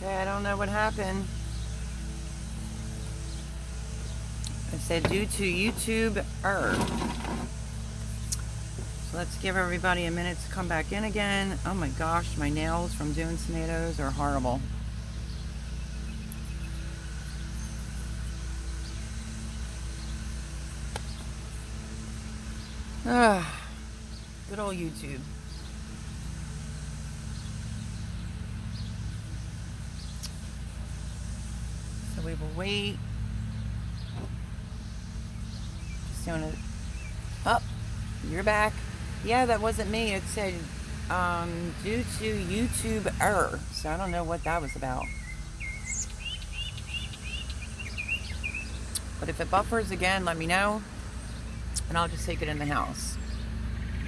Okay, I don't know what happened. I said due to YouTube error. So let's give everybody a minute to come back in again. Oh my gosh, my nails from doing tomatoes are horrible. Good old YouTube. So we will wait. Just doing it. Oh, you're back. Yeah, that wasn't me. It said due to YouTube error. So I don't know what that was about. But if it buffers again, let me know. And I'll just take it in the house.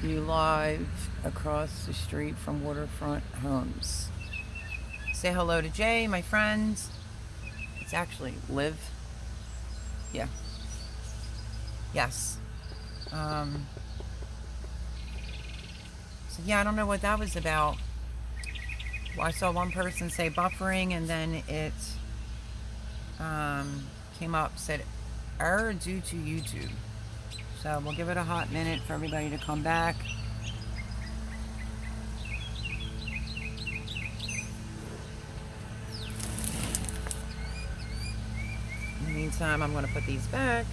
You live across the street from Waterfront Homes. Say hello to Jay, my friend. It's actually Liv. Yeah. Yes. So yeah, I don't know what that was about. Well, I saw one person say buffering, and then it came up, said error due to YouTube. So we'll give it a hot minute for everybody to come back. In the meantime, I'm going to put these back.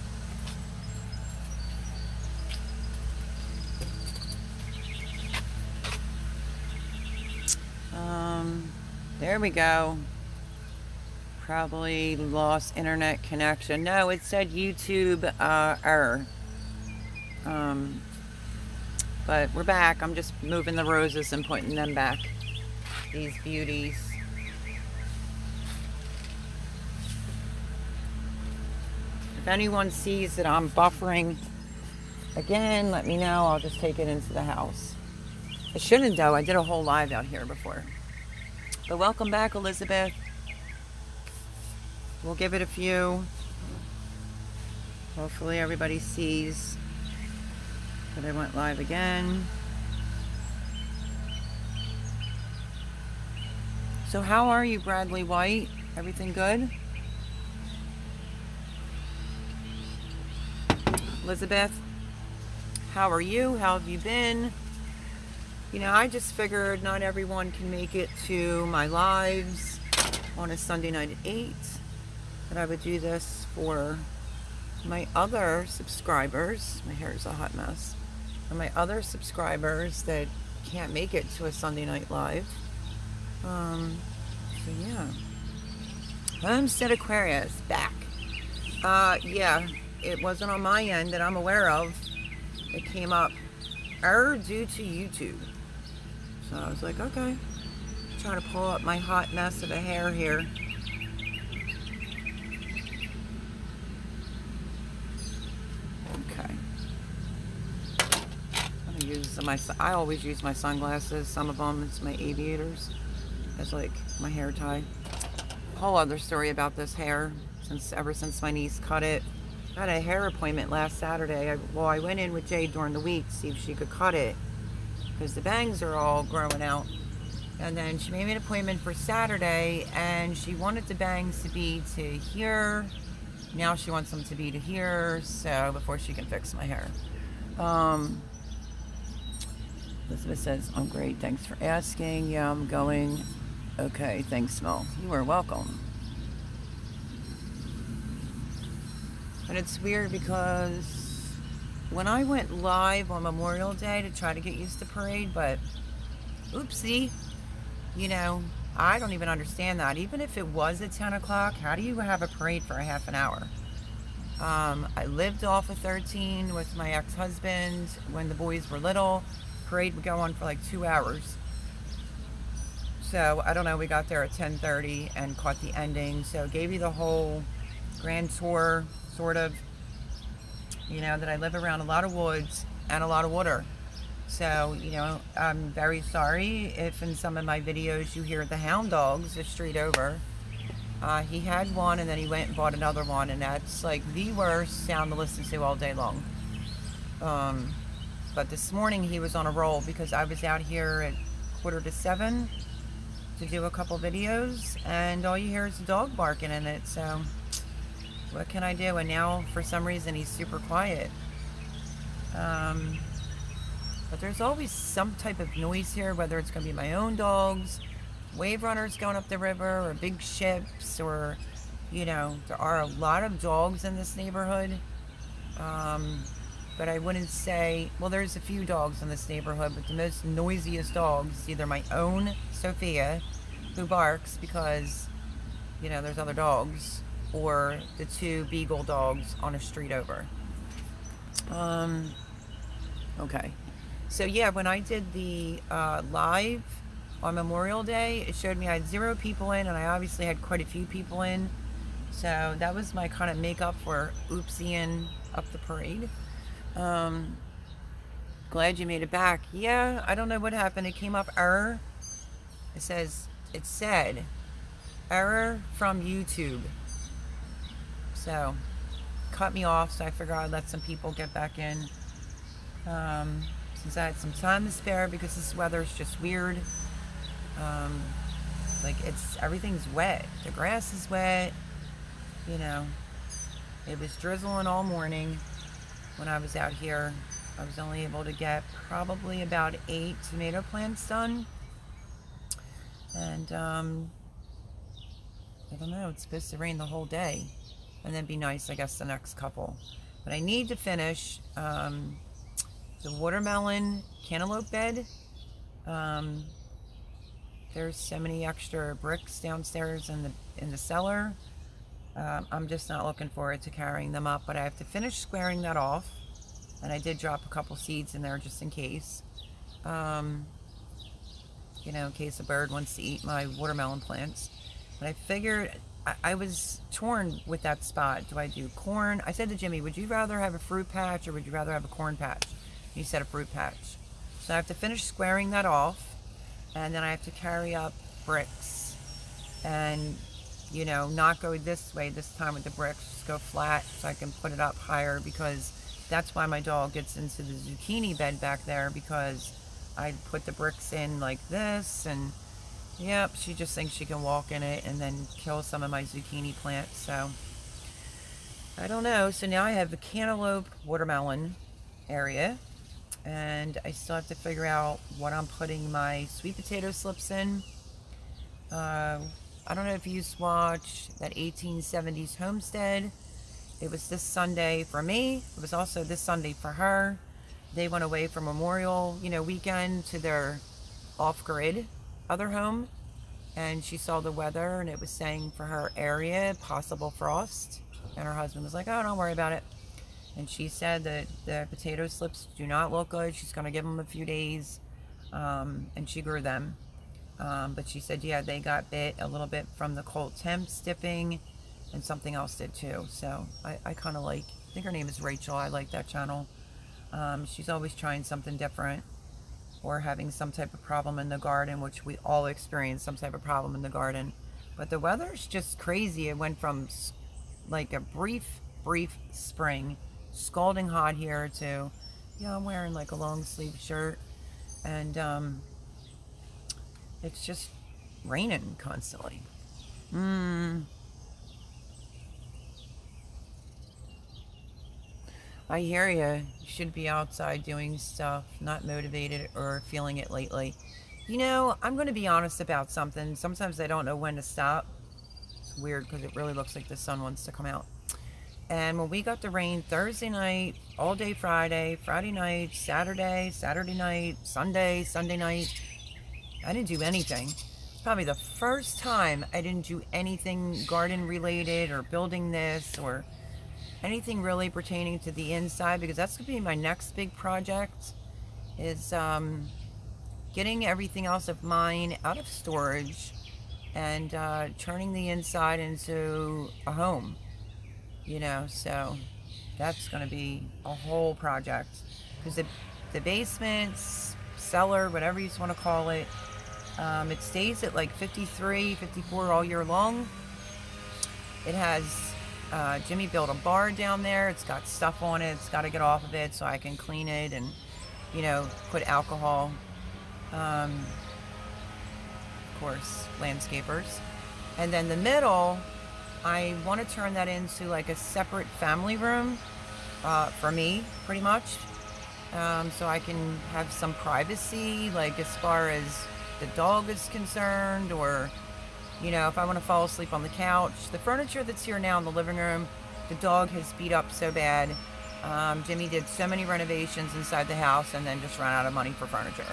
There we go. Probably lost internet connection. No, it said YouTube error. But we're back. I'm just moving the roses and putting them back. These beauties. If anyone sees that I'm buffering again, let me know. I'll just take it into the house. I shouldn't though. I did a whole live out here before. But welcome back, Elizabeth. We'll give it a few. Hopefully everybody sees that I went live again. So how are you, Bradley White? Everything good? Elizabeth, how are you? How have you been? You know, I just figured not everyone can make it to my lives on a Sunday night at 8. That I would do this for my other subscribers. My hair is a hot mess. For my other subscribers that can't make it to a Sunday night live. So yeah. Homestead Aquarius, back. Yeah, it wasn't on my end that I'm aware of. It came up, error due to YouTube. So I was like, okay. Trying to pull up my hot mess of a hair here. Okay. I'm gonna use I always use my sunglasses. Some of them, it's my aviators. That's like my hair tie. Whole other story about this hair. Ever since my niece cut it. I had a hair appointment last Saturday. I went in with Jade during the week to see if she could cut it. Because the bangs are all growing out. And then she made me an appointment for Saturday, and she wanted the bangs to be to here. Now she wants them to be to here, so before she can fix my hair. Elizabeth says, I'm great, thanks for asking. Yeah, I'm going. Okay, thanks, Mel. You are welcome. And it's weird because when I went live on Memorial Day to try to get used to parade, but oopsie, you know, I don't even understand that. Even if it was at 10 o'clock, how do you have a parade for a half an hour? I lived off of 13 with my ex-husband when the boys were little. Parade would go on for like 2 hours. So I don't know, we got there at 10:30 and caught the ending. So it gave you the whole grand tour, sort of. You know, that I live around a lot of woods and a lot of water. So, you know, I'm very sorry if in some of my videos you hear the hound dogs the street over. He had one and then he went and bought another one, and that's like the worst sound to listen to all day long. But this morning he was on a roll because I was out here at 6:45 to do a couple videos, and all you hear is a dog barking in it. So what can I do? And now for some reason he's super quiet. But there's always some type of noise here, whether it's going to be my own dogs, wave runners going up the river, or big ships, or, you know, there are a lot of dogs in this neighborhood. But I wouldn't say, well, there's a few dogs in this neighborhood, but the most noisiest dog is either my own Sophia, who barks because, you know, there's other dogs, or the two beagle dogs on a street over. Okay. So yeah, when I did the live on Memorial Day, it showed me I had 0 people in, and I obviously had quite a few people in. So that was my kind of makeup for oopsieing up the parade. Glad you made it back. Yeah, I don't know what happened. It came up error. It said error from YouTube. So cut me off, so I figured I'd let some people get back in. Since I had some time to spare, because this weather's just weird. Like everything's wet. The grass is wet. You know, it was drizzling all morning when I was out here. I was only able to get probably about 8 tomato plants done. And I don't know, it's supposed to rain the whole day, and then be nice, I guess, the next couple. But I need to finish the watermelon cantaloupe bed. There's so many extra bricks downstairs in the cellar. I'm just not looking forward to carrying them up, but I have to finish squaring that off. And I did drop a couple seeds in there just in case. You know, in case a bird wants to eat my watermelon plants. But I figured, I was torn with that spot. Do I do corn? I said to Jimmy, would you rather have a fruit patch or would you rather have a corn patch? He said a fruit patch. So I have to finish squaring that off, and then I have to carry up bricks and, you know, not go this way this time with the bricks, just go flat so I can put it up higher, because that's why my dog gets into the zucchini bed back there, because I put the bricks in like this, and yep, she just thinks she can walk in it and then kill some of my zucchini plants. So I don't know. So now I have the cantaloupe watermelon area, and I still have to figure out what I'm putting my sweet potato slips in. I don't know if you used to watch that 1870s homestead. It was this Sunday for me. It was also this Sunday for her. They went away for Memorial, weekend to their off-grid other home, and she saw the weather, and it was saying for her area possible frost, and her husband was like, oh, don't worry about it. And she said that the potato slips do not look good. She's going to give them a few days, and she grew them. But she said, yeah, they got bit a little bit from the cold temps dipping, and something else did too. So I kind of I think her name is Rachel. I like that channel. She's always trying something different, or having some type of problem in the garden, which we all experience some type of problem in the garden. But the weather's just crazy. It went from like a brief spring, scalding hot here, to, I'm wearing like a long sleeve shirt, and it's just raining constantly. I hear you. You should be outside doing stuff, not motivated or feeling it lately. I'm going to be honest about something. Sometimes I don't know when to stop. It's weird because it really looks like the sun wants to come out. And when we got the rain Thursday night, all day Friday night, Saturday night, Sunday night, I didn't do anything. It's probably the first time I didn't do anything garden related or building this or anything really pertaining to the inside, because that's going to be my next big project, is getting everything else of mine out of storage and turning the inside into a home, so that's going to be a whole project, because the basement, cellar, whatever you want to call it, it stays at like 53, 54 all year long. It has Jimmy built a bar down there. It's got stuff on it. It's got to get off of it so I can clean it and, put alcohol. Of course, landscapers. And then the middle, I want to turn that into like a separate family room for me, pretty much. So I can have some privacy, like as far as the dog is concerned, or, you know, if I want to fall asleep on the couch. The furniture that's here now in the living room, the dog has beat up so bad. Jimmy did so many renovations inside the house and then just ran out of money for furniture.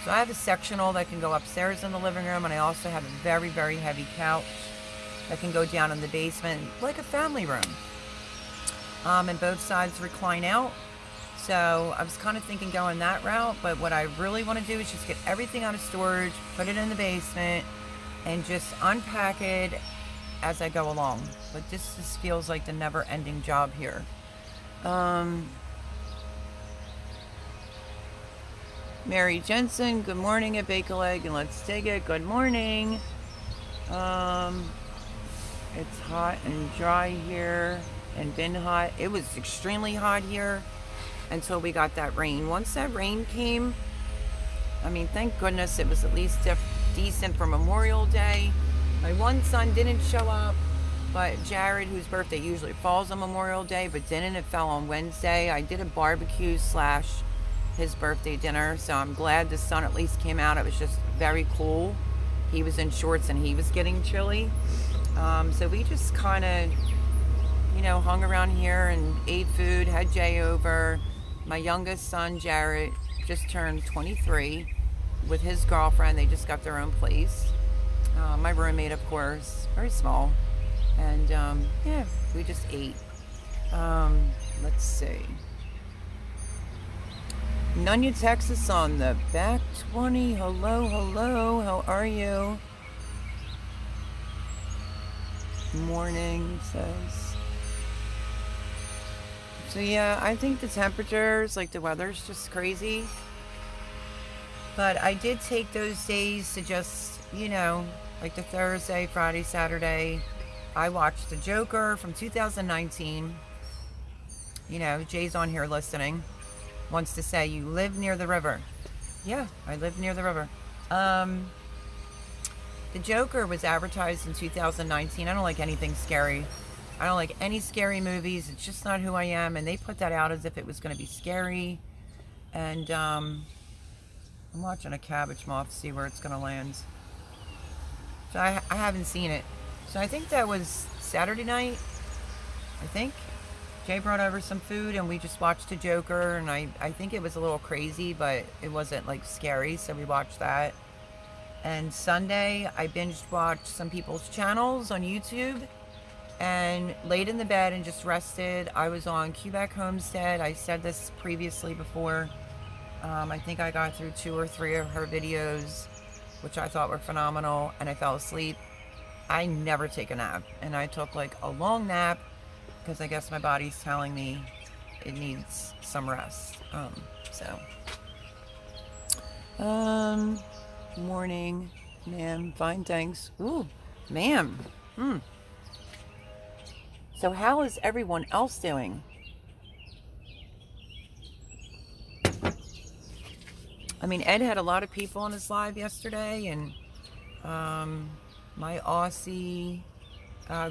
So I have a sectional that can go upstairs in the living room, and I also have a very, very heavy couch that can go down in the basement, like a family room. And both sides recline out. So I was kind of thinking going that route, but what I really want to do is just get everything out of storage, put it in the basement, and just unpack it as I go along. But this just feels like the never-ending job here. Mary Jensen, good morning at Bake a Leg and Let's Dig It. Good morning. It's hot and dry here and been hot. It was extremely hot here until we got that rain. Once that rain came, I mean, thank goodness it was at least decent for Memorial Day. My one son didn't show up, but Jared, whose birthday usually falls on Memorial Day, but didn't, it fell on Wednesday. I did a barbecue / his birthday dinner, so I'm glad the sun at least came out. It was just very cool. He was in shorts and he was getting chilly. So we just kind of, you know, hung around here and ate food, had Jay over. My youngest son, Jared, just turned 23 with his girlfriend. They just got their own place. My roommate, of course, very small. And yeah, we just ate. Let's see. Nunya, Texas on the back 20. Hello, hello. How are you? Morning, says. So yeah, I think the temperatures, like the weather's just crazy. But I did take those days to just, you know, like the Thursday, Friday, Saturday. I watched The Joker from 2019. You know, Jay's on here listening. Wants to say, you live near the river. Yeah, I live near the river. The Joker was advertised in 2019. I don't like anything scary. I don't like any scary movies. It's just not who I am. And they put that out as if it was going to be scary. And I'm watching a cabbage moth, see where it's going to land. So I haven't seen it. So I think that was Saturday night, I think. Jay brought over some food and we just watched The Joker, and I think it was a little crazy, but it wasn't like scary, so we watched that. And Sunday, I binged watched some people's channels on YouTube and laid in the bed and just rested. I was on Quebec Homestead. I said this previously before. I think I got through 2 or 3 of her videos, which I thought were phenomenal, and I fell asleep. I never take a nap, and I took like a long nap because I guess my body's telling me it needs some rest. Morning, ma'am. Fine, thanks. Ooh, ma'am. So how is everyone else doing? I mean, Ed had a lot of people on his live yesterday, and my Aussie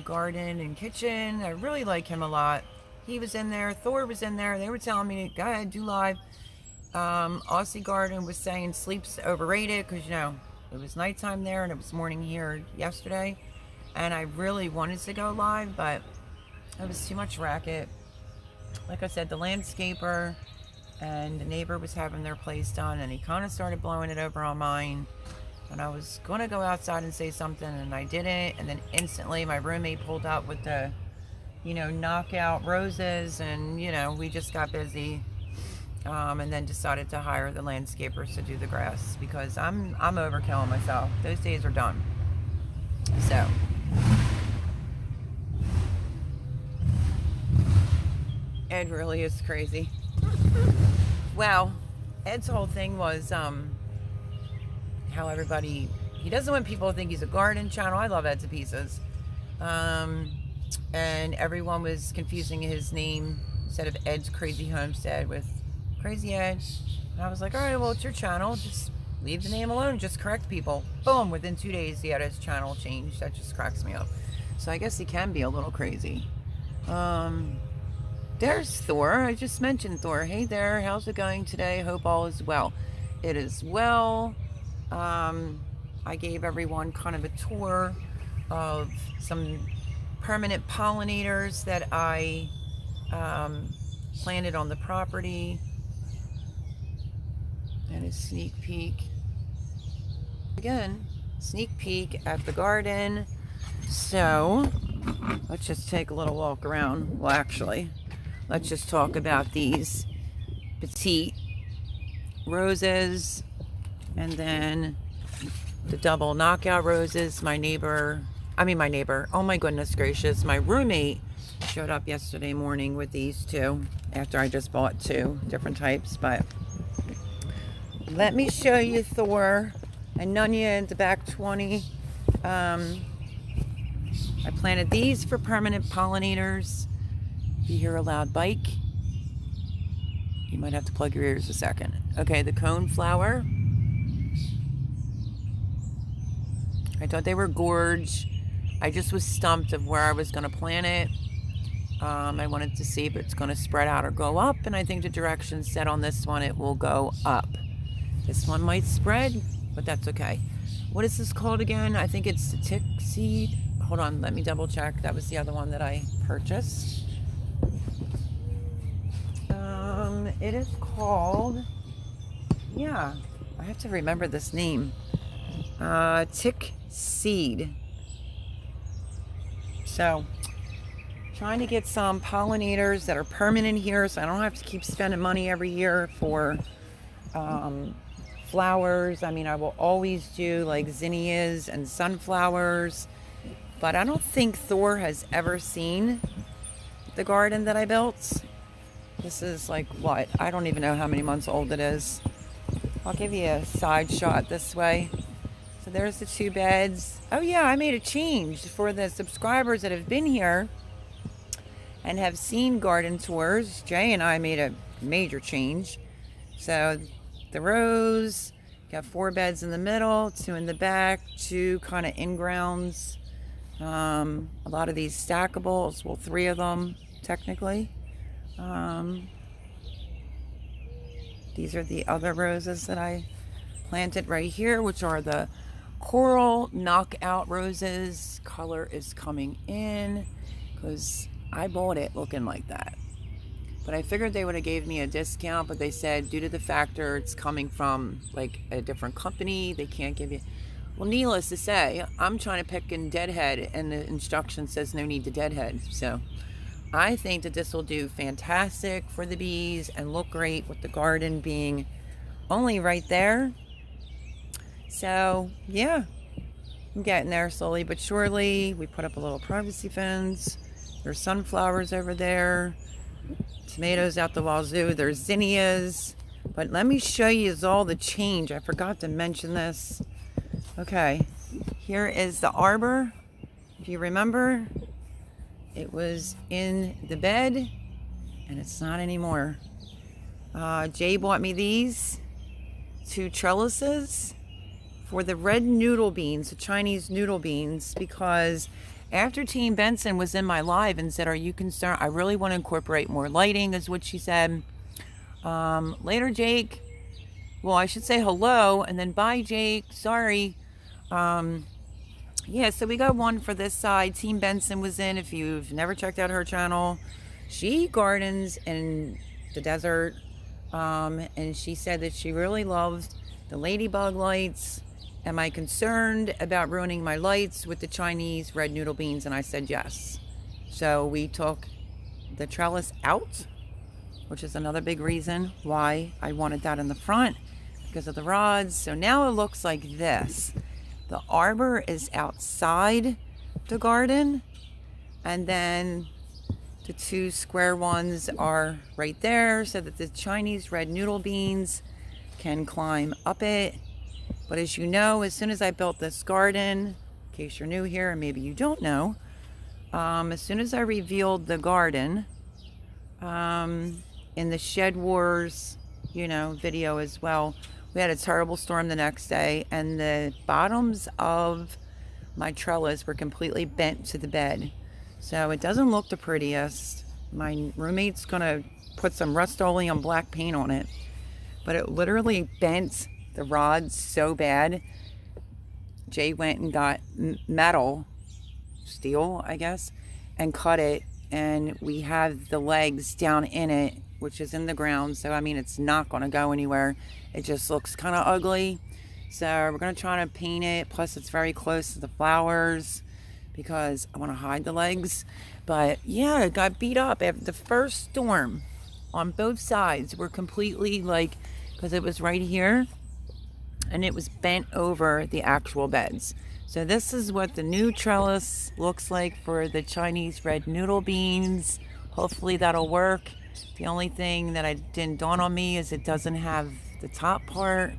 garden and kitchen, I really like him a lot. He was in there, Thor was in there. They were telling me, go ahead, do live. Aussie garden was saying sleep's overrated because, you know, it was nighttime there and it was morning here yesterday. And I really wanted to go live, but it was too much racket. Like I said, the landscaper and the neighbor was having their place done, and he kind of started blowing it over on mine. And I was going to go outside and say something, and I didn't. And then instantly my roommate pulled up with the, you know, knockout roses, and, you know, we just got busy. And then decided to hire the landscapers to do the grass because I'm overkilling myself. Those days are done. So Ed really is crazy. Well, Ed's whole thing was how everybody, he doesn't want people to think he's a garden channel. I love Ed to pieces. And everyone was confusing his name instead of Ed's Crazy Homestead with Crazy Ed. And I was like, all right, well, it's your channel. Just leave the name alone, just correct people. Boom, within 2 days he had his channel changed. That just cracks me up. So I guess he can be a little crazy. There's Thor. I just mentioned Thor. Hey there, how's it going today? Hope all is well. It is well. I gave everyone kind of a tour of some permanent pollinators that I planted on the property. And a sneak peek. Again, sneak peek at the garden. So, let's just take a little walk around. Well, actually, let's just talk about these petite roses and then the double knockout roses. My neighbor, oh my goodness gracious, my roommate showed up yesterday morning with these two after I just bought 2 different types. But let me show you Thor and Nunya in the back 20. I planted these for permanent pollinators. If you hear a loud bike, you might have to plug your ears a second. Okay, the cone flower. I thought they were gorge. I just was stumped of where I was going to plant it. I wanted to see if it's going to spread out or go up, and I think the direction set on this one, it will go up. This one might spread, but that's okay. What is this called again? I think it's the tick seed. Hold on, let me double check. That was the other one that I purchased. It is called, yeah, I have to remember this name. Tick seed. So, trying to get some pollinators that are permanent here so I don't have to keep spending money every year for flowers. I mean, I will always do like zinnias and sunflowers, but I don't think Thor has ever seen the garden that I built. This is like, what? I don't even know how many months old it is. I'll give you a side shot this way. So there's the 2 beds. Oh yeah, I made a change for the subscribers that have been here and have seen garden tours. Jay and I made a major change. So the rows, got 4 beds in the middle, 2 in the back, 2 kind of in-grounds. A lot of these stackables, well, 3 of them technically. These are the other roses that I planted right here, which are the coral knockout roses. Color is coming in because I bought it looking like that. But I figured they would have gave me a discount, but they said due to the factor it's coming from like a different company, they can't give you. Well, needless to say, I'm trying to pick in deadhead and the instruction says no need to deadhead. So I think that this will do fantastic for the bees and look great with the garden being only right there. So yeah, I'm getting there slowly but surely. We put up a little privacy fence. There's sunflowers over there. Tomatoes out the wazoo. There's zinnias. But let me show you all the change. I forgot to mention this. Okay, here is the arbor. If you remember, it was in the bed and it's not anymore. Jay bought me these 2 trellises for the red noodle beans, the Chinese noodle beans, because after Team Benson was in my live and said, are you concerned? I really want to incorporate more lighting, is what she said. Later, Jake. Well, I should say hello and then bye, Jake. Sorry. Yeah, so we got one for this side. Team Benson was in. If you've never checked out her channel, she gardens in the desert. And she said that she really loved the ladybug lights. Am I concerned about ruining my lights with the Chinese red noodle beans? And I said yes. So we took the trellis out, which is another big reason why I wanted that in the front, because of the rods. So now it looks like this. The arbor is outside the garden, and then the 2 square ones are right there so that the Chinese red noodle beans can climb up it. But as you know, as soon as I built this garden, in case you're new here and maybe you don't know, as soon as I revealed the garden in the Shed Wars, video as well, We had a terrible storm the next day, and the bottoms of my trellis were completely bent to the bed. So it doesn't look the prettiest. My roommate's gonna put some Rust-Oleum black paint on it, but it literally bent the rods so bad. Jay went and got metal, steel, I guess, and cut it, and we have the legs down in it, which is in the ground. So I mean, it's not going to go anywhere. It just looks kind of ugly. So we're going to try to paint it. Plus it's very close to the flowers because I want to hide the legs. But yeah, it got beat up after the first storm. On both sides were completely like, because it was right here and it was bent over the actual beds. So this is what the new trellis looks like for the Chinese red noodle beans. Hopefully that'll work. The only thing that didn't dawn on me is it doesn't have the top part,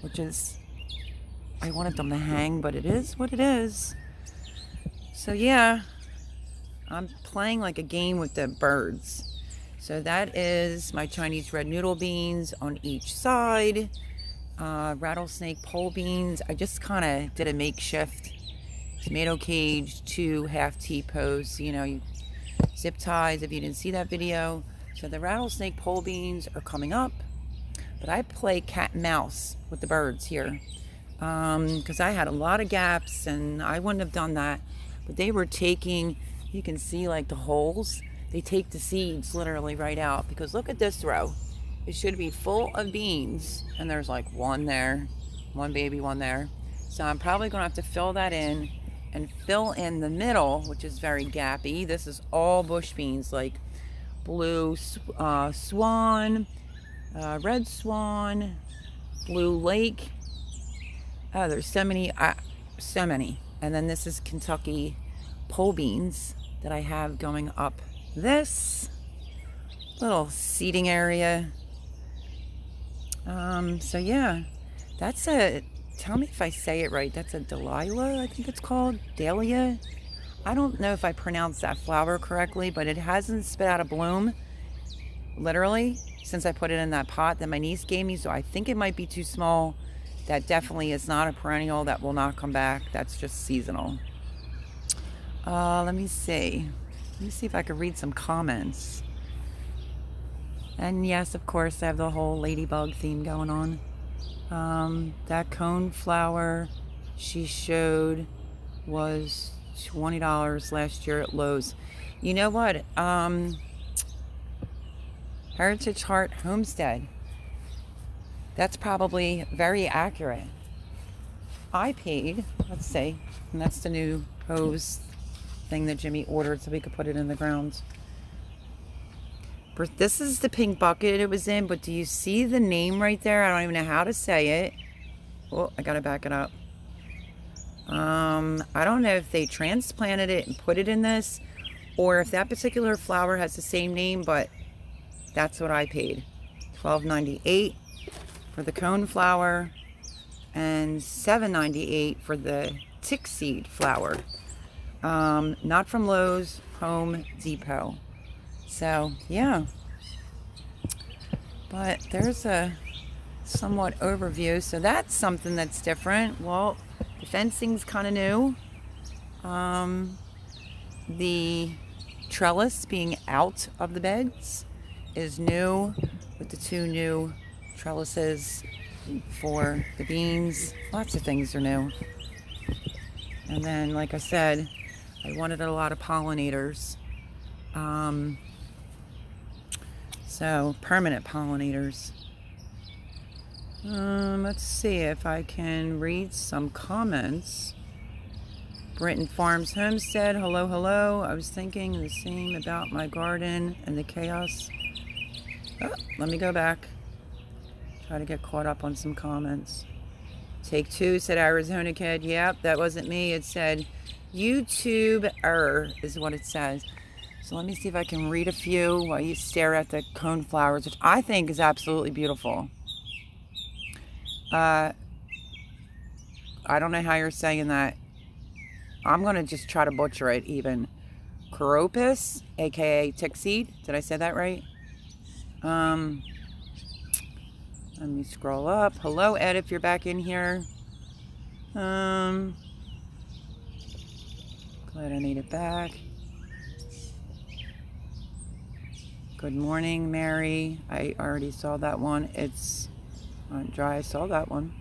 which is, I wanted them to hang, but it is what it is. So yeah, I'm playing like a game with the birds. So that is my Chinese red noodle beans on each side. Rattlesnake pole beans. I just kind of did a makeshift tomato cage, 2 half T-posts, you know, zip ties if you didn't see that video. So the rattlesnake pole beans are coming up, but I play cat and mouse with the birds here because I had a lot of gaps and I wouldn't have done that, but they were taking, you can see like the holes, they take the seeds literally right out, because look at this row. It should be full of beans, and there's like one there, one baby, one there. So I'm probably gonna have to fill that in and fill in the middle, which is very gappy. This is all bush beans, like blue swan, red swan, blue lake. Oh, there's so many, so many. And then this is Kentucky pole beans that I have going up this little seating area. So yeah, that's a, tell me if I say it right, that's a Delilah, I think it's called, Dahlia. I don't know if I pronounced that flower correctly, but it hasn't spit out a bloom, literally, since I put it in that pot that my niece gave me, so I think it might be too small. That definitely is not a perennial, that will not come back, that's just seasonal. Let me see if I could read some comments. And yes, of course, I have the whole ladybug theme going on. That cone flower she showed was $20 last year at Lowe's. You know what? Heritage Heart Homestead. That's probably very accurate. I paid, let's see, and that's the new hose thing that Jimmy ordered so we could put it in the ground. This is the pink bucket it was in, but do you see the name right there? I don't even know how to say it. Oh, I gotta back it up. I don't know if they transplanted it and put it in this, or if that particular flower has the same name, but that's what I paid. $12.98 for the cone flower and $7.98 for the tick seed flower. Not from Lowe's, Home Depot. So yeah, but there's a somewhat overview. So that's something that's different. Well, the fencing's kind of new. The trellis being out of the beds is new, with the 2 new trellises for the beans. Lots of things are new. And then, like I said, I wanted a lot of pollinators. So permanent pollinators. Let's see if I can read some comments. Britton Farms Homestead, hello, hello. I was thinking the same about my garden and the chaos. Oh, let me go back. Try to get caught up on some comments. Take 2 said Arizona Kid. Yep, that wasn't me. It said YouTube error is what it says. So let me see if I can read a few while you stare at the cone flowers, which I think is absolutely beautiful. I don't know how you're saying that. I'm going to just try to butcher it even. Coropus, aka tick seed. Did I say that right? Let me scroll up. Hello, Ed, if you're back in here. Glad I made it back. Good morning, Mary. I already saw that one. It's on dry. I saw that one.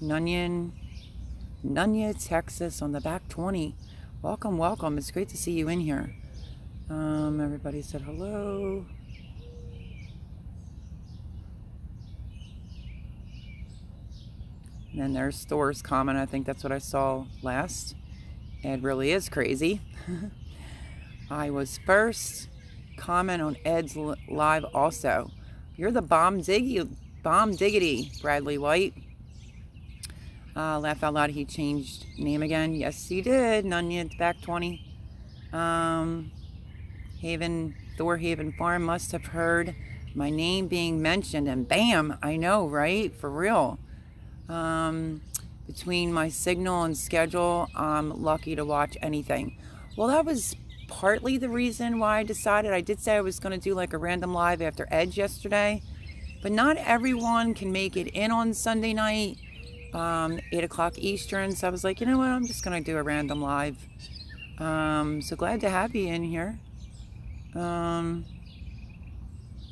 Nunya, Texas on the back 20. Welcome, welcome. It's great to see you in here. Everybody said hello. And then there's Thor's comment. I think that's what I saw last. Ed really is crazy. I was first. Comment on Ed's live also. You're the bomb diggity, Bradley White. Laugh out loud, he changed name again. Yes, he did. Nunya, back 20. Thor Haven Farm must have heard my name being mentioned, and bam, I know, right? For real. Between my signal and schedule, I'm lucky to watch anything. Well, that was partly the reason why I decided. I did say I was going to do like a random live after Edge yesterday, but not everyone can make it in on Sunday night, 8 o'clock Eastern. So I was like, you know what, I'm just going to do a random live. So glad to have you in here. And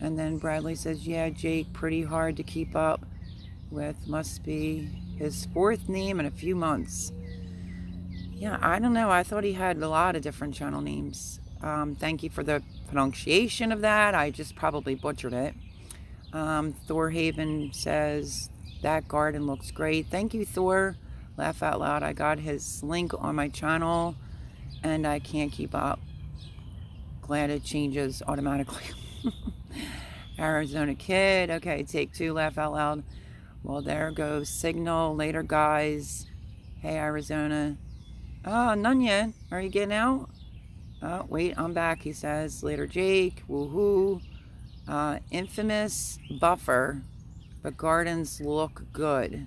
then Bradley says, yeah, Jake, pretty hard to keep up with. Must be his 4th name in a few months. Yeah, I don't know. I thought he had a lot of different channel names. Thank you for the pronunciation of that. I just probably butchered it. Thor Haven says, that garden looks great. Thank you, Thor. Laugh out loud. I got his link on my channel, and I can't keep up. Glad it changes automatically. Arizona Kid. Okay, take 2. Laugh out loud. Well, there goes Signal. Later, guys. Hey, Arizona. Oh, Nunya, are you getting out? Oh, wait, I'm back, he says. Later, Jake. Woohoo. Infamous buffer. The gardens look good.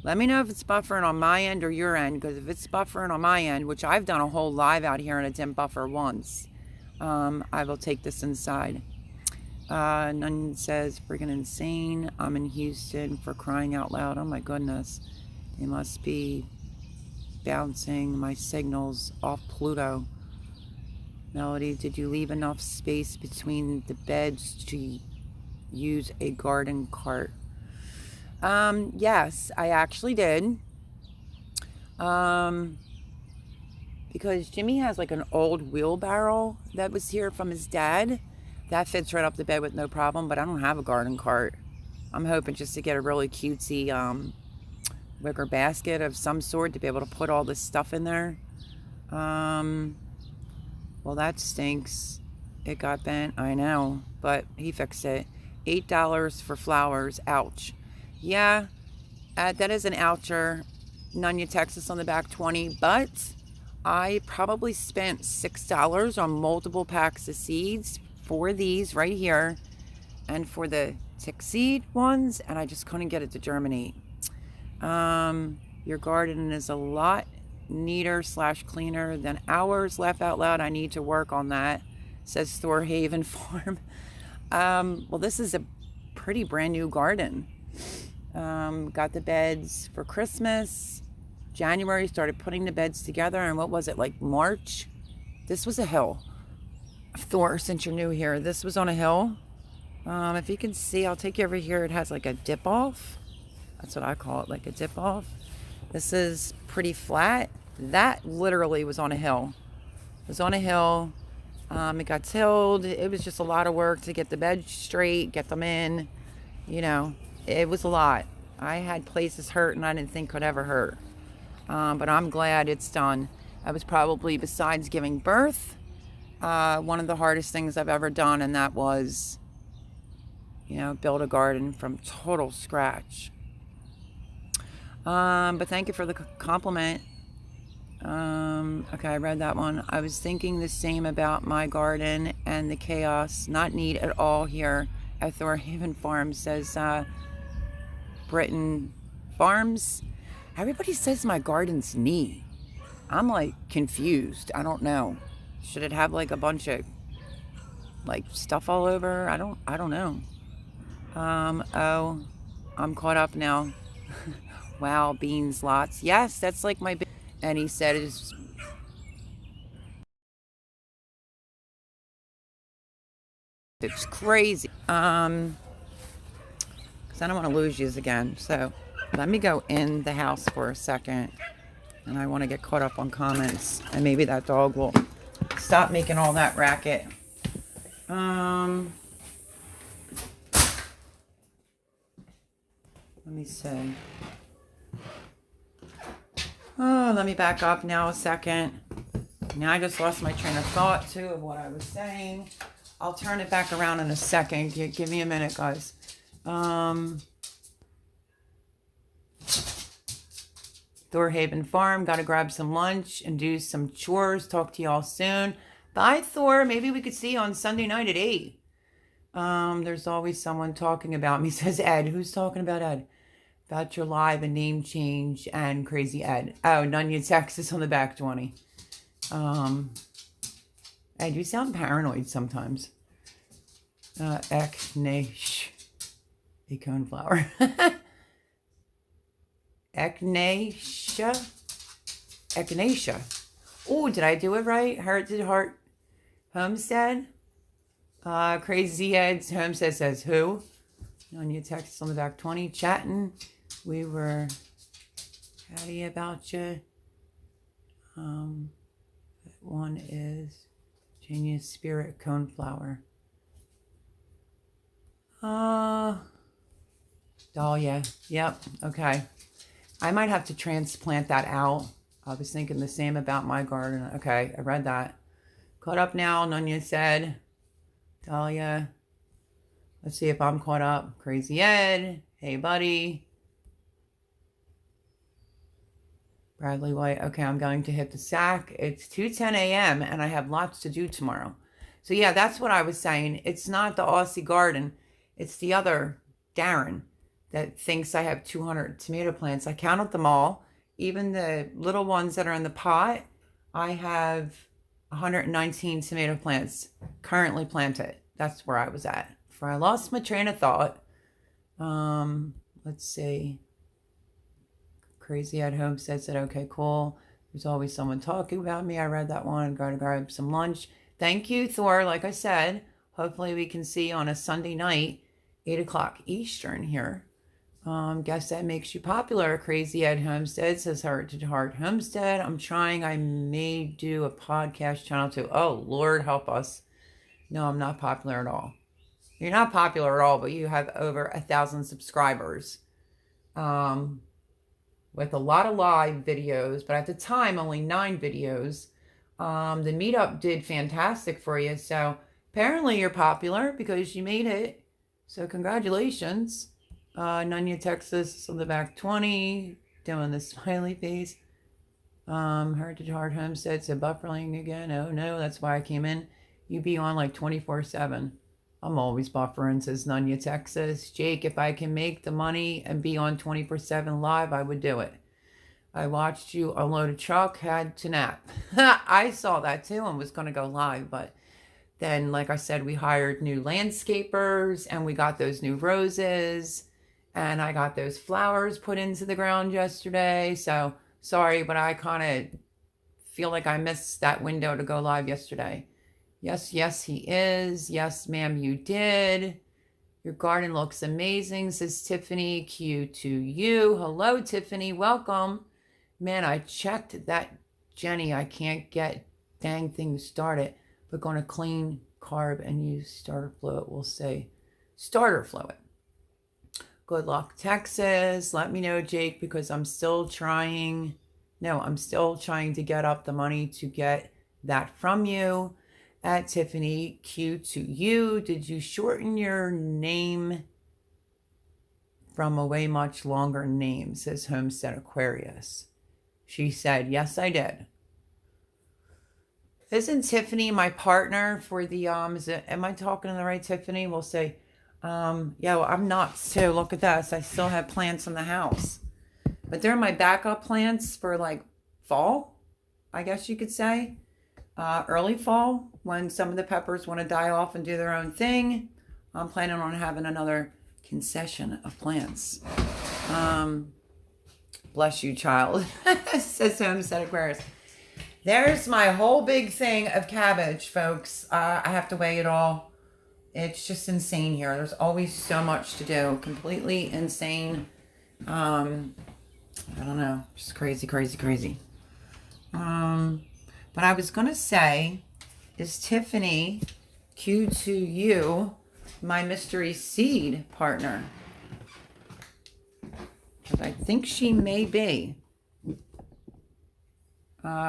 Let me know if it's buffering on my end or your end, because if it's buffering on my end, which I've done a whole live out here and it didn't buffer once, I will take this inside. Nunya says, friggin' insane. I'm in Houston, for crying out loud. Oh my goodness. They must be bouncing my signals off Pluto. Melody, did you leave enough space between the beds to use a garden cart? Yes, I actually did. Because Jimmy has like an old wheelbarrow that was here from his dad. That fits right up the bed with no problem, but I don't have a garden cart. I'm hoping just to get a really cutesy wicker basket of some sort to be able to put all this stuff in there. Well, that stinks. It got bent, I know, but he fixed it. $8 for flowers. Ouch. Yeah, that is an oucher. Nunya, Texas on the back 20, but I probably spent $6 on multiple packs of seeds for these right here and for the tick seed ones, and I just couldn't get it to germinate. Your garden is a lot neater / cleaner than ours. Laugh out loud. I need to work on that, says Thor Haven Farm. Well, this is a pretty brand new garden. Got the beds for Christmas. January, started putting the beds together, and what was it, like March? This was a hill. Thor, since you're new here, this was on a hill. If you can see, I'll take you over here. It has like a dip off. That's what I call it, like a dip off. This is pretty flat. That literally was on a hill. It was on a hill. It got tilled. It was just a lot of work to get the beds straight, get them in. You know, it was a lot. I had places hurt and I didn't think could ever hurt. But I'm glad it's done. That was probably, besides giving birth, one of the hardest things I've ever done, and that was, you know, build a garden from total scratch. But thank you for the compliment. Okay, I read that one. I was thinking the same about my garden and the chaos. Not neat at all here at Thor Haven Farm, says Britain Farms. Everybody says my garden's neat. I'm like confused. I don't know. Should it have like a bunch of like stuff all over? I don't know. Oh, I'm caught up now. Wow, beans lots. Yes, that's like my. And he said it's crazy. Because I don't want to lose yous again. So let me go in the house for a second. And I want to get caught up on comments. And maybe that dog will stop making all that racket. Let me see. Oh, let me back up now a second. Now I just lost my train of thought too of what I was saying. I'll turn it back around in a second. Give me a minute, guys. Thorhaven Farm. Got to grab some lunch and do some chores. Talk to y'all soon. Bye, Thor. Maybe we could see you on Sunday night at 8. There's always someone talking about me, says Ed. Who's talking about Ed? About your live and name change and crazy Ed. Oh, Nunya, Texas on the back 20. Ed, you sound paranoid sometimes. Eknesh. A coneflower. Echinacea. Echinacea. Oh, did I do it right? Heart to Heart Homestead. Crazy Ed's Homestead says who? On your text on the back 20. Chatting. We were chatty about you. One is Genius Spirit Coneflower. Dahlia. Yep. Okay. I might have to transplant that out. I was thinking the same about my garden. Okay. I read that. Caught up now. Nunya said. Dahlia. Let's see if I'm caught up. Crazy Ed. Hey, buddy. Bradley White. Okay. I'm going to hit the sack. It's 2:10 a.m. and I have lots to do tomorrow. So yeah, that's what I was saying. It's not the Aussie garden. It's the other Darren that thinks I have 200 tomato plants. I counted them all. Even the little ones that are in the pot, I have 119 tomato plants currently planted. That's where I was at. Before I lost my train of thought. Let's see. Crazy at Home said, okay, cool. There's always someone talking about me. I read that one. Got to grab some lunch. Thank you, Thor. Like I said, hopefully we can see on a Sunday night, 8 o'clock Eastern here. Guess that makes you popular. Crazy Ed Homestead says Heart to Heart Homestead. I'm trying. I may do a podcast channel too. Oh, Lord help us. No, I'm not popular at all. You're not popular at all, but you have over 1,000 subscribers. With a lot of live videos, but at the time, only 9 videos. The meetup did fantastic for you. So apparently you're popular because you made it. So congratulations. Nunya, Texas on the back 20, doing the smiley face. Heart to Heart Homestead said buffering again. Oh no, that's why I came in. You be on like 24/7. I'm always buffering, says Nunya, Texas. Jake, if I can make the money and be on 24/7 live, I would do it. I watched you unload a truck, had to nap. I saw that too and was going to go live, but then, like I said, we hired new landscapers and we got those new roses and I got those flowers put into the ground yesterday. So sorry, but I kind of feel like I missed that window to go live yesterday. Yes, yes, he is. Yes, ma'am, you did. Your garden looks amazing, says Tiffany. Q to you. Hello, Tiffany. Welcome. Man, I checked that Jenny. I can't get dang thing started. But going to clean carb and use starter fluid. We'll say starter fluid. Good luck, Texas. Let me know, Jake, because I'm still trying. No, I'm still trying to get up the money to get that from you. At Tiffany, Q to you. Did you shorten your name from a way much longer name, says Homestead Aquarius. She said, yes, I did. Isn't Tiffany my partner for the, am I talking to the right Tiffany? We'll say, yeah, well, I'm nuts too. Look at this. I still have plants in the house. But they're my backup plants for like fall, I guess you could say. Early fall, when some of the peppers want to die off and do their own thing. I'm planning on having another concession of plants. Bless you, child, says Homestead Aquarius. There's my whole big thing of cabbage, folks. I have to weigh it all. It's just insane here. There's always so much to do. Completely insane. I don't know. Just crazy, crazy, crazy. But I was going to say, is Tiffany Q2U my mystery seed partner? Because I think she may be.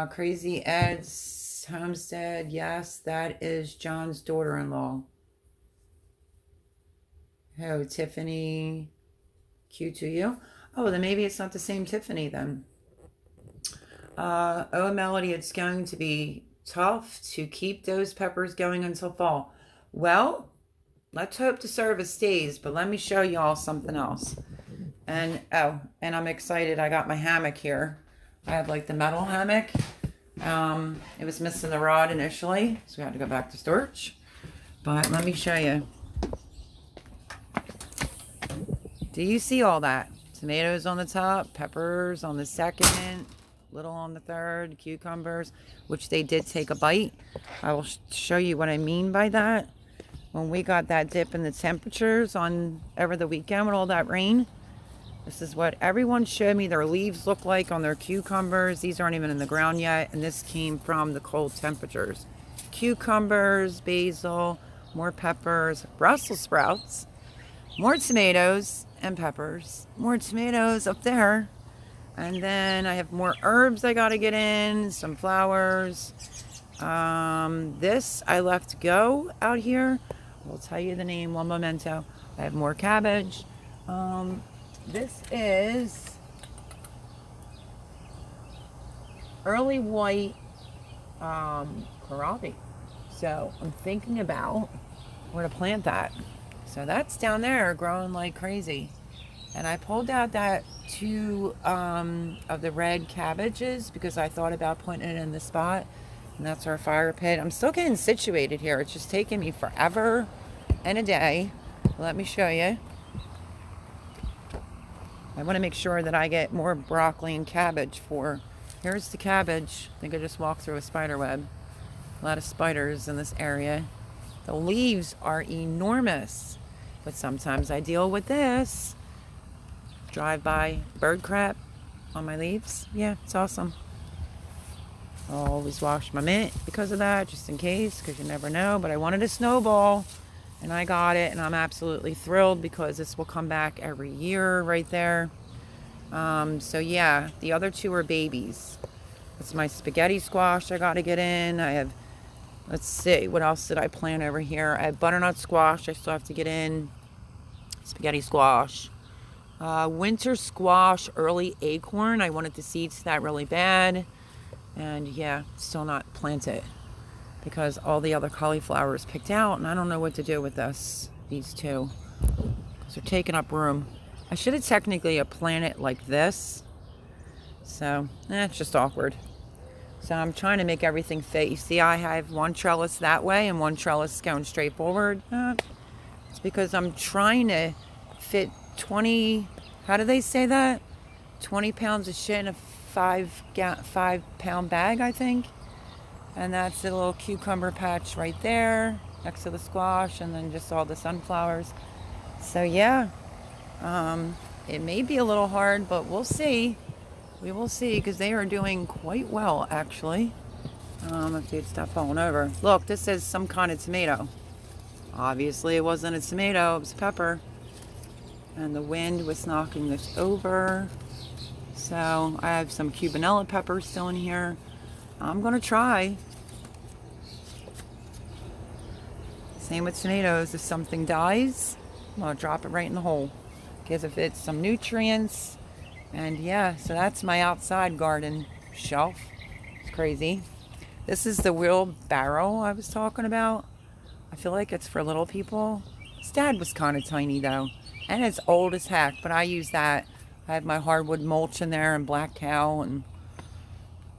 Crazy Ed's Homestead. Yes, that is John's daughter-in-law. Oh, Tiffany Q2U. Oh, then maybe it's not the same Tiffany then. Oh, Melody, it's going to be tough to keep those peppers going until fall. Well, let's hope the service stays, but let me show you all something else. And, oh, and I'm excited. I got my hammock here. I have like the metal hammock. It was missing the rod initially, so we had to go back to storage. But let me show you. Do you see all that? Tomatoes on the top, peppers on the second, little on the third, cucumbers, which they did take a bite. I will show you what I mean by that. When we got that dip in the temperatures on over the weekend with all that rain, this is what everyone showed me their leaves look like on their cucumbers. These aren't even in the ground yet, and this came from the cold temperatures. Cucumbers, basil, more peppers, Brussels sprouts, more tomatoes and peppers, more tomatoes up there. And then I have more herbs I gotta get in, some flowers. This I left go out here. I'll tell you the name, one memento. I have more cabbage. This is early white kohlrabi. So I'm thinking about where to plant that. So that's down there growing like crazy. And I pulled out that two of the red cabbages because I thought about putting it in the spot. And that's our fire pit. I'm still getting situated here. It's just taking me forever and a day. Let me show you. I want to make sure that I get more broccoli and cabbage for... Here's the cabbage. I think I just walked through a spider web. A lot of spiders in this area. The leaves are enormous. But sometimes I deal with this. Drive-by bird crap on my leaves. Yeah, it's awesome. I'll always wash my mint because of that, just in case, because you never know. But I wanted a snowball, and I got it, and I'm absolutely thrilled because this will come back every year right there. So yeah, the other two are babies. It's my spaghetti squash I got to get in. I have, let's see, what else did I plant over here? I have butternut squash I still have to get in. Spaghetti squash. Winter squash, early acorn. I wanted the seeds to that really bad. And yeah, still not planted because all the other cauliflower is picked out, and I don't know what to do with these two, because they're taking up room. I should have technically planted it like this. So, it's just awkward. So I'm trying to make everything fit. You see, I have one trellis that way and one trellis going straight forward. It's because I'm trying to fit 20, how do they say that? 20 pounds of shit in a 5-pound bag, I think. And that's the little cucumber patch right there next to the squash, and then just all the sunflowers. So yeah, it may be a little hard, but we'll see. We will see, because they are doing quite well, actually. If they'd stop falling over. Look, this is some kind of tomato. Obviously it wasn't a tomato, it was pepper. And the wind was knocking this over. So I have some cubanella peppers still in here. I'm gonna try. Same with tomatoes. If something dies, I'm gonna drop it right in the hole. Because if it's some nutrients, and yeah, so that's my outside garden shelf. It's crazy. This is the wheelbarrow I was talking about. I feel like it's for little people. His dad was kind of tiny though, and it's old as heck, but I use that. I have my hardwood mulch in there and black cow and,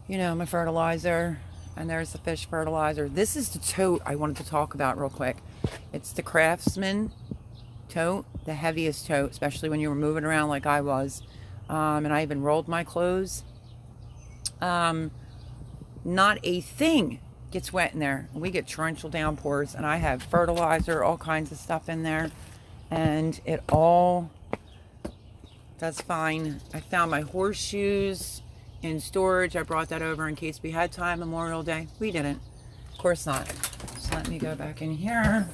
you know, my fertilizer. And there's the fish fertilizer. This is the tote I wanted to talk about real quick. It's the Craftsman Tote the heaviest tote, especially when you were moving around like I was. And I even rolled my clothes. Not a thing gets wet in there. We get torrential downpours, and I have fertilizer, all kinds of stuff in there, and it all does fine. I found my horseshoes in storage. I brought that over in case we had time Memorial Day. We didn't. Of course not. So let me go back in here.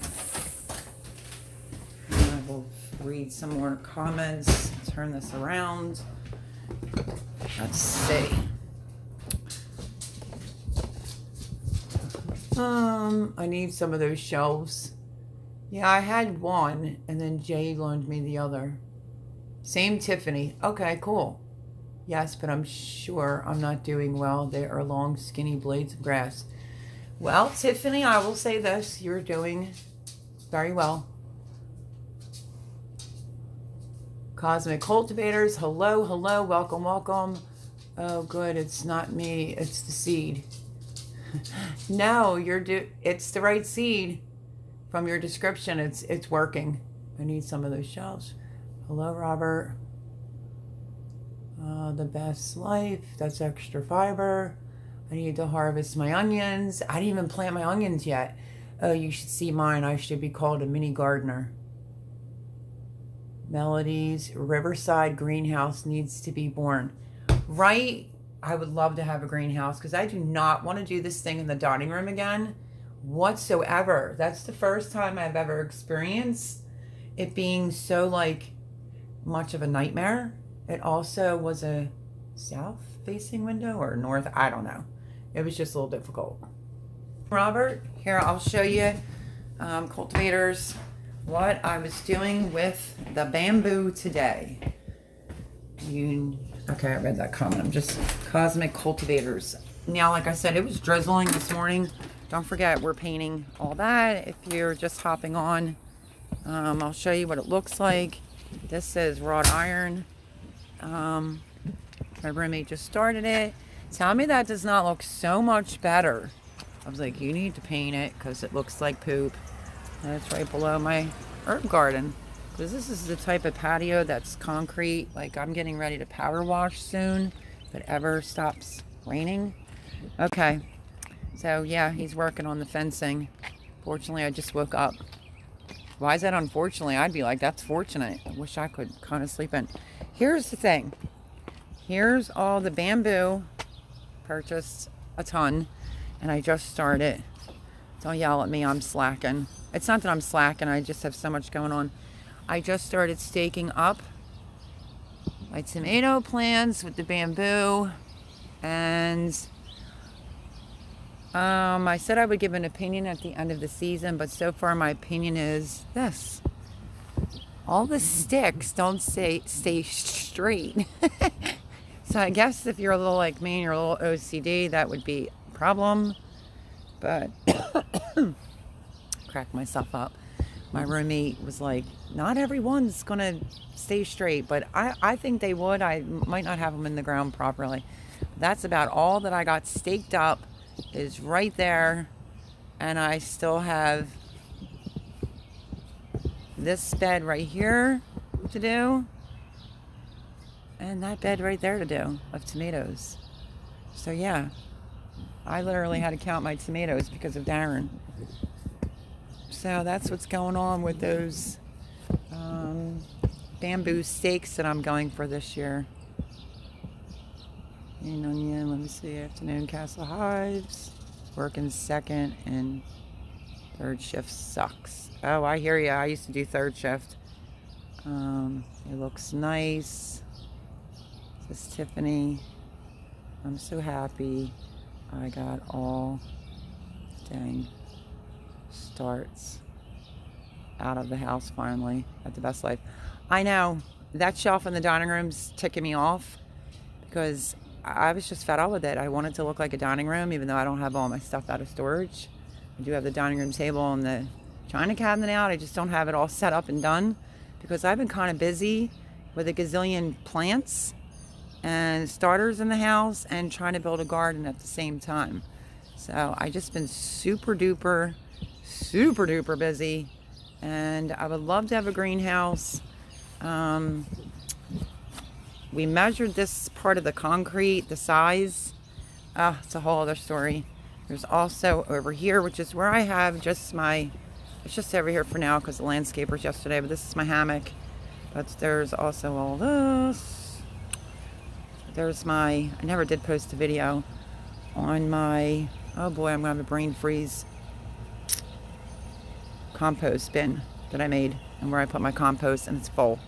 And I will read some more comments. Turn this around. Let's see. I need some of those shelves. Yeah, I had one, and then Jay loaned me the other. Same Tiffany. Okay, cool. Yes, but I'm sure I'm not doing well. They are long, skinny blades of grass. Well, Tiffany, I will say this. You're doing very well. Cosmic Cultivators. Hello, hello. Welcome, welcome. Oh, good. It's not me. It's the seed. No, it's the right seed. From your description, it's working. I need some of those shelves. Hello, Robert. The best life. That's extra fiber. I need to harvest my onions. I didn't even plant my onions yet. Oh, you should see mine. I should be called a mini gardener. Melodies. Riverside greenhouse needs to be born. Right? I would love to have a greenhouse because I do not want to do this thing in the dining room again whatsoever. That's the first time I've ever experienced it being so like much of a nightmare. It also was a south facing window or north. I don't know. It was just a little difficult. Robert, here I'll show you cultivators what I was doing with the bamboo today. Okay, I read that comment. I'm just Cosmic Cultivators. Now, like I said, it was drizzling this morning. Don't forget, we're painting all that. If you're just hopping on, I'll show you what it looks like. This is wrought iron. My roommate just started it. Tell me that does not look so much better. I was like, you need to paint it because it looks like poop. And it's right below my herb garden. Because this is the type of patio that's concrete. Like I'm getting ready to power wash soon. If it ever stops raining. Okay. So yeah, he's working on the fencing. Fortunately, I just woke up. Why is that unfortunately? I'd be like, that's fortunate. I wish I could kind of sleep in. Here's the thing. Here's all the bamboo. Purchased a ton. And I just started. Don't yell at me, I'm slacking. It's not that I'm slacking, I just have so much going on. I just started staking up my tomato plants with the bamboo. And I said I would give an opinion at the end of the season, but so far my opinion is this. All the sticks don't stay straight. So I guess if you're a little like me and you're a little OCD, that would be a problem. But crack myself up. My roommate was like, not everyone's going to stay straight, but I think they would. I might not have them in the ground properly. That's about all that I got staked up is right there. And I still have this bed right here to do. And that bed right there to do of tomatoes. So yeah, I literally had to count my tomatoes because of Darren. So that's what's going on with those bamboo stakes that I'm going for this year. And onion, let me see, afternoon Castle Hives. Working second and third shift sucks. Oh, I hear ya. I used to do third shift. It looks nice. This is Tiffany. I'm so happy I got all dang starts out of the house finally at the best life. I know that shelf in the dining room's ticking me off because I was just fed up with it. I wanted to look like a dining room even though I don't have all my stuff out of storage. I do have the dining room table and the china cabinet out. I just don't have it all set up and done because I've been kind of busy with a gazillion plants and starters in the house and trying to build a garden at the same time. So I just been super duper busy and I would love to have a greenhouse. We measured this part of the concrete, the size. It's a whole other story. There's also over here, which is where I have just my, it's just over here for now because the landscapers yesterday, but this is my hammock. But there's also all this. There's my, I never did post a video on my, oh boy, I'm gonna have a brain freeze, compost bin that I made and where I put my compost, and it's full.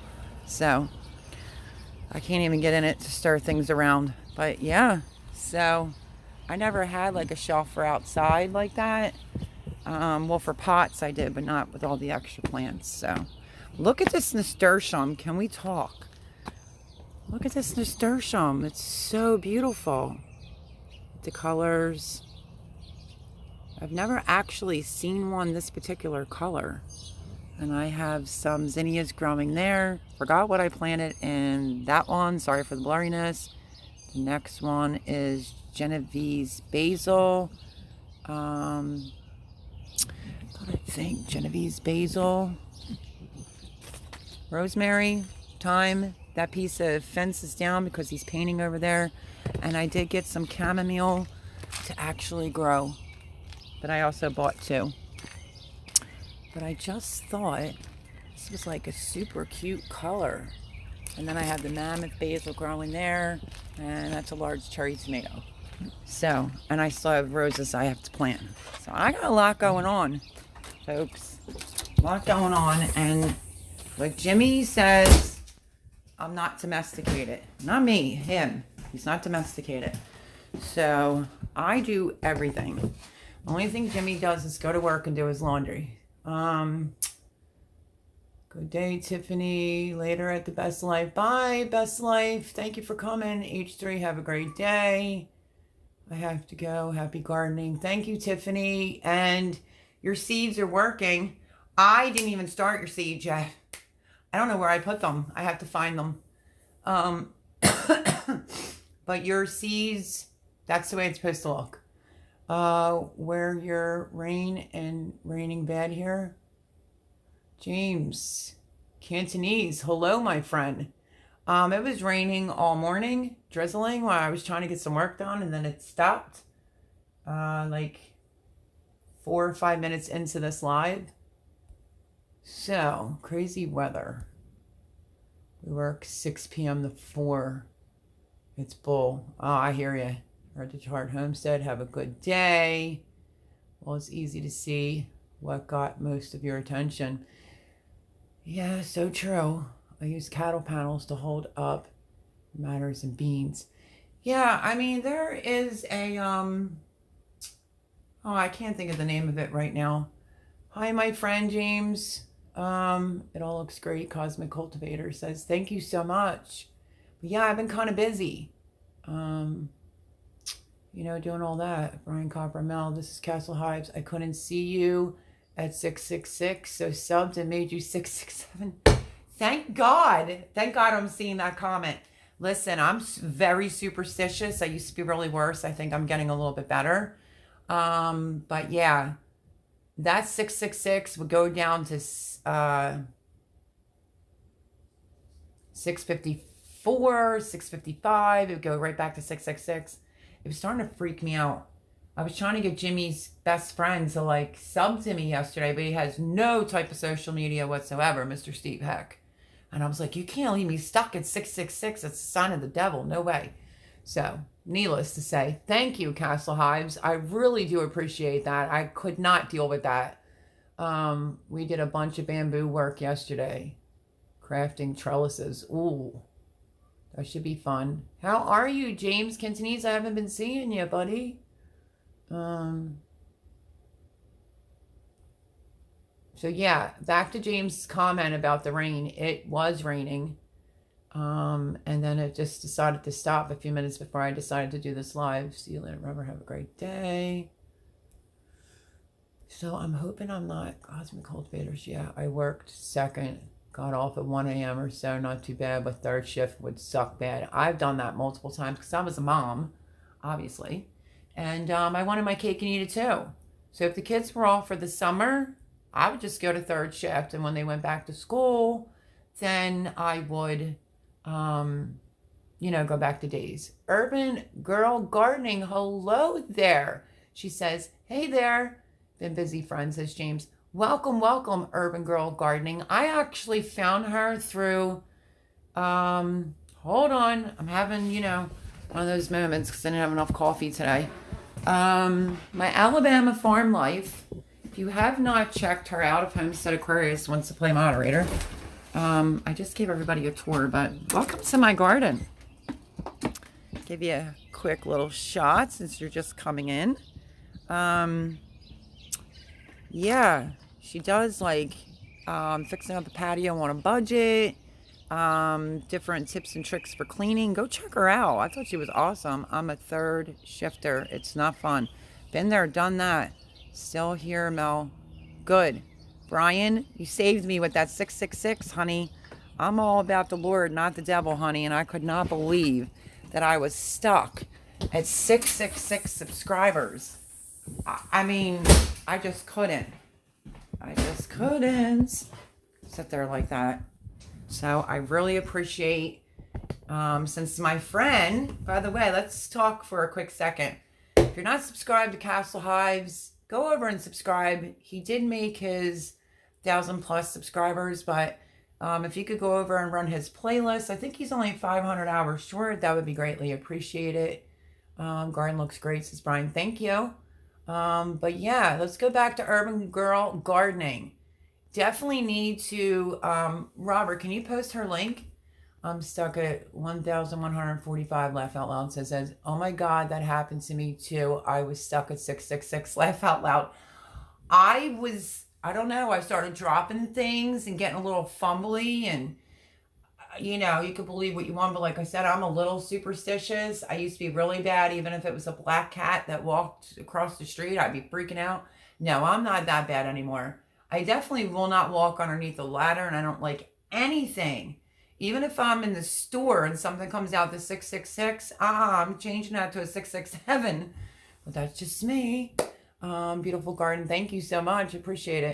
So I can't even get in it to stir things around. But yeah, so I never had like a shelf for outside like that. Well, for pots I did, but not with all the extra plants. So look at this nasturtium. Can we talk? Look at this nasturtium. It's so beautiful. The colors. I've never actually seen one this particular color. And I have some zinnias growing there. Forgot what I planted in that one. Sorry for the blurriness. The next one is Genevieve's Basil. I think Genevieve's Basil. Rosemary, thyme. That piece of fence is down because he's painting over there. And I did get some chamomile to actually grow. But I also bought 2. But I just thought this was like a super cute color. And then I have the mammoth basil growing there. And that's a large cherry tomato. So, and I still have roses I have to plant. So I got a lot going on, folks. A lot going on. And like Jimmy says, I'm not domesticated. Not me, him. He's not domesticated. So I do everything. The only thing Jimmy does is go to work and do his laundry. Good day, Tiffany. Later at the Best Life. Bye, Best Life. Thank you for coming. H3, have a great day. I have to go. Happy gardening. Thank you, Tiffany. And your seeds are working. I didn't even start your seeds yet. I don't know where I put them. I have to find them. But your seeds, that's the way it's supposed to look. Where your raining bad here. James, Cantonese. Hello, my friend. It was raining all morning, drizzling while I was trying to get some work done, and then it stopped. Like 4 or 5 minutes into this live. So, crazy weather. We work 6 p.m. to 4. It's bull. Oh, I hear you. Heard the chart homestead. Have a good day. Well, it's easy to see what got most of your attention. Yeah, so true. I use cattle panels to hold up matters and beans. Yeah, I mean, there is a, oh, I can't think of the name of it right now. Hi, my friend James. It all looks great. Cosmic Cultivator says, thank you so much. But yeah, I've been kind of busy. You know, doing all that. Brian Coppermel, this is Castle Hives. I couldn't see you at 666, so subbed and made you 667. Thank God. Thank God I'm seeing that comment. Listen, I'm very superstitious. I used to be really worse. I think I'm getting a little bit better. But yeah, that 666 would go down to 654, 655. It would go right back to 666. It was starting to freak me out. I was trying to get Jimmy's best friend to like sub to me yesterday, but he has no type of social media whatsoever, Mr. Steve Heck. And I was like, you can't leave me stuck at 666. It's a sign of the devil. No way. So, needless to say, thank you, Castle Hives. I really do appreciate that. I could not deal with that. We did a bunch of bamboo work yesterday. Crafting trellises. Ooh. That should be fun. How are you, James Cantonese? I haven't been seeing you, buddy. So yeah, back to James' comment about the rain. It was raining. And then it just decided to stop a few minutes before I decided to do this live. See you later, Robert. Have a great day. So I'm hoping I'm not Cosmic Cultivators. Yeah, I worked second. Got off at 1 a.m. or so. Not too bad, but third shift would suck bad. I've done that multiple times because I was a mom, obviously. And I wanted my cake and eat it too. So if the kids were off for the summer, I would just go to third shift, and when they went back to school, then I would, go back to days. Urban Girl Gardening, hello there. She says, hey there. Been busy, friend, says James. Welcome, welcome, Urban Girl Gardening. I actually found her through, hold on. I'm having, one of those moments because I didn't have enough coffee today. My Alabama Farm Life. If you have not checked her out, if Homestead Aquarius wants to play moderator, I just gave everybody a tour, but welcome to my garden. Give you a quick little shot since you're just coming in. Yeah, she does like fixing up the patio on a budget, different tips and tricks for cleaning. Go check her out. I thought she was awesome. I'm a third shifter. It's not fun. Been there, done that. Still here, Mel. Good. Brian, you saved me with that 666, honey. I'm all about the Lord, not the devil, honey. And I could not believe that I was stuck at 666 subscribers. I mean, I just couldn't. Sit there like that. So I really appreciate, since my friend, by the way, let's talk for a quick second. If you're not subscribed to Castle Hives, go over and subscribe. He did make his 1,000+ subscribers, but if you could go over and run his playlist, I think he's only 500 hours short. That would be greatly appreciated. Garden looks great, says Brian. Thank you. But yeah, let's go back to Urban Girl Gardening. Definitely need to, Robert, can you post her link? I'm stuck at 1,145, laugh out loud, says, oh my God, that happened to me too. I was stuck at 666, laugh out loud. I don't know, I started dropping things and getting a little fumbly, and you can believe what you want, but like I said, I'm a little superstitious. I used to be really bad. Even if it was a black cat that walked across the street, I'd be freaking out. No, I'm not that bad anymore. I definitely will not walk underneath a ladder, and I don't like anything. Even if I'm in the store and something comes out to 666, I'm changing that to a 667. But that's just me. Beautiful garden. Thank you so much. Appreciate it.